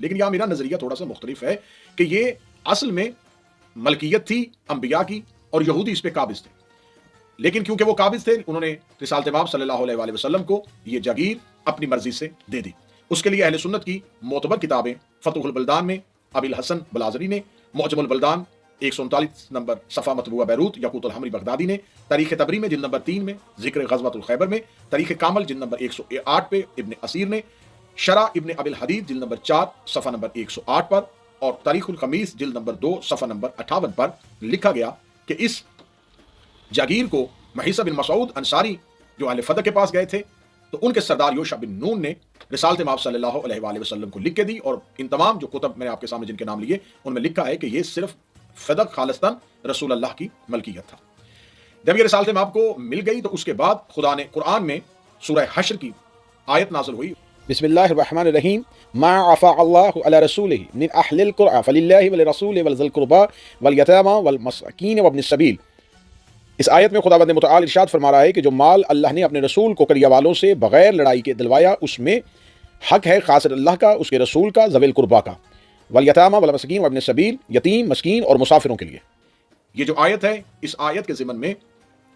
لیکن یہاں میرا نظریہ تھوڑا سا مختلف ہے کہ یہ اصل میں ملکیت تھی انبیاء کی اور یہودی اس پہ قابض تھے، لیکن کیونکہ وہ قابض تھے انہوں نے رسالت مآب صلی اللہ علیہ وآلہ وسلم کو یہ جاگیر اپنی مرضی سے دے دی۔ اس کے لیے اہل سنت کی معتبر کتابیں فتح البلدان میں ابی الحسن بلازری نے، معجم البلدان 139 نمبر صفحہ مطبوعہ بیروت یاقوت الحمری بغدادی نے، تاریخ تبری میں جلد نمبر 3 میں ذکر غزوۃ الخیبر میں، تاریخ کامل جلد نمبر 108 پہ ابن اسیر نے، شرح ابن ابی الحدید جلد نمبر 4 صفحہ نمبر 108 پر، اور تاریخ الخمیس جلد نمبر 2 صفحہ نمبر 58 پر لکھا گیا کہ اس جاگیر کو مہیثہ بن مسعود انصاری جو اہل فدق کے پاس گئے تھے تو ان کے سردار یوشع بن نون نے رسالت مآب صلی اللہ علیہ وآلہ وسلم کو لکھ کے دی، اور ان تمام جو کتب میں نے آپ کے سامنے جن کے نام لیے ان میں لکھا ہے کہ یہ صرف فدق خالصتاً رسول اللہ کی ملکیت تھا۔ جب یہ رسالت مآب کو مل گئی تو اس کے بعد خدا نے قرآن میں سورہ حشر کی آیت نازل ہوئی، بسم اللہ الرحمن الرحیم، ما عفا اللہ علی رسولہ من اہل القرى فللہ ولرسولہ ولذی القربى والیتامى والمساکین وابن السبیل۔ اس آیت میں خداوند متعال ارشاد فرما رہا ہے کہ جو مال اللہ نے اپنے رسول کو قریہ والوں سے بغیر لڑائی کے دلوایا اس میں حق ہے خاص اللہ کا، اس کے رسول کا، ذوی القربیٰ کا، والیتامى والمساکین وابن السبیل، یتیم، مسکین اور مسافروں کے لیے۔ یہ جو آیت ہے اس آیت کے ضمن میں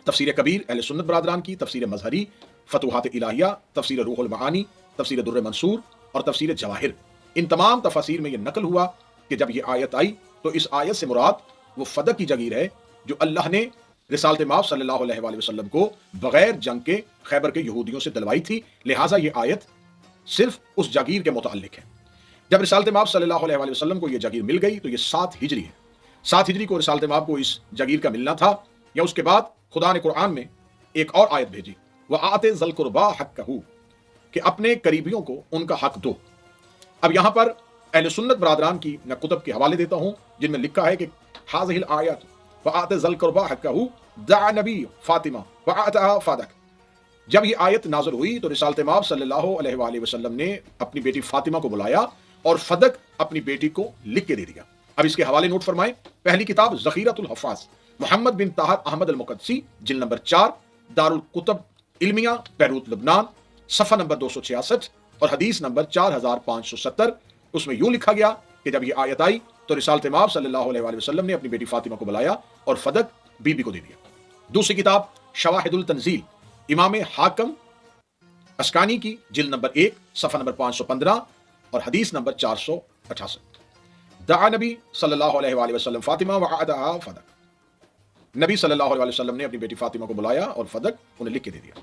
تفسیر کبیر اہل سنت برادران کی، تفسیر مظہری، فتوحات الہیہ، تفسیر روح المعانی، تفسیر در منصور اور تفسیر جواہر، ان تمام تفاسیر میں یہ نقل ہوا کہ جب یہ آیت آئی تو اس آیت سے مراد وہ فدق کی جاگیر ہے جو اللہ نے رسالت مآب صلی اللہ علیہ وآلہ وسلم کو بغیر جنگ کے خیبر کے یہودیوں سے دلوائی تھی، لہٰذا یہ آیت صرف اس جاگیر کے متعلق ہے۔ جب رسالت مآب صلی اللہ علیہ وآلہ وسلم کو یہ جاگیر مل گئی تو یہ 7 ہجری ہے، 7 ہجری کو رسالت مآب کو اس جاگیر کا ملنا تھا، یا اس کے بعد خدا نے قرآن میں ایک اور آیت بھیجی، وَآتِ ذَی الْقُرْبَىٰ حَقَّهُ، کہ اپنے قریبیوں کو ان کا حق دو۔ اب یہاں پر اہل سنت برادران کی میں کتب کے حوالے دیتا ہوں جن میں لکھا ہے کہ هذه الآیات وَآتِ ذَی الْقُرْبَىٰ حَقَّهُ دعا نبی فاطمہ وآتاها فادق۔ جب یہ آیت نازل ہوئی تو رسالت مآب صلی اللہ علیہ وآلہ وسلم نے اپنی بیٹی فاطمہ کو بلایا اور فدق اپنی بیٹی کو لکھ کے دے دیا۔ اب اس کے حوالے نوٹ فرمائیں، پہلی کتاب ذخیرۃ الحفاظ، محمد بن طاہر احمد المقدسی، جلد نمبر 4، دارالکتب علمیہ، بیروت لبنان، صفحہ نمبر 266 اور حدیث نمبر 4570۔ اس میں یوں لکھا گیا کہ جب یہ آیت آئی تو رسالت مآب صلی اللہ علیہ وآلہ وسلم نے اپنی بیٹی فاطمہ کو بلایا اور فدق بی بی کو دے دیا۔ دوسری کتاب شواہد التنزیل، امام حاکم اسکانی کی، جلد نمبر 1، صفحہ نمبر 515 اور حدیث نمبر 468۔ دعا نبی صلی اللہ علیہ وآلہ وسلم فاطمہ وآتاها فدق، نبی صلی اللہ علیہ وسلم نے اپنی بیٹی فاطمہ کو بلایا اور فدق انہیں لکھ کے دے دیا۔